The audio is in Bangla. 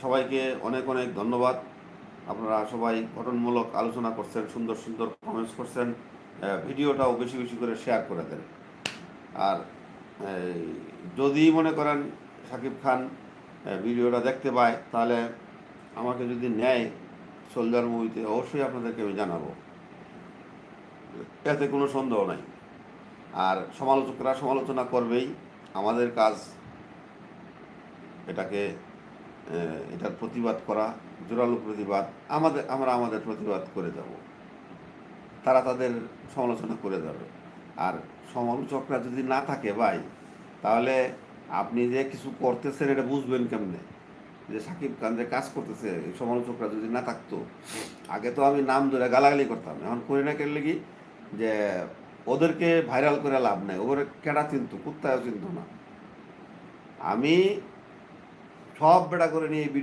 সবাইকে অনেক অনেক ধন্যবাদ। আপনারা সবাই গঠনমূলক আলোচনা করছেন, সুন্দর সুন্দর কমেন্টস করছেন। ভিডিওটাও বেশি বেশি করে শেয়ার করে দেন। আর এই, যদি মনে করেন শাকিব খান ভিডিওটা দেখতে পায়, তাহলে আমাকে যদি নেয় সোলজার মুভিতে, অবশ্যই আপনাদেরকে আমি জানাবো, এতে কোনো সন্দেহ নাই। আর সমালোচকরা সমালোচনা করবেই, আমাদের কাজ এটাকে এটার প্রতিবাদ করা, জোরালো প্রতিবাদ। আমরা আমাদের প্রতিবাদ করে যাব, তারা তাদের সমালোচনা করে যাবে। আর সমালোচকরা যদি না থাকে ভাই, তাহলে আপনি যে কিছু করতেছেন এটা বুঝবেন কেমনে? যে সাকিব খান যে কাজ করতেছে, এই সমালোচকরা যদি না থাকতো, আগে তো আমি নাম ধরে গালাগালি করতাম, এখন করি না কেন লাগি? যে ওদেরকে ভাইরাল করে লাভ নাই, ওদের কেডা চিনতো, কুত্তায়ও চিনতো না। আমি সব বেড়া করে নিয়ে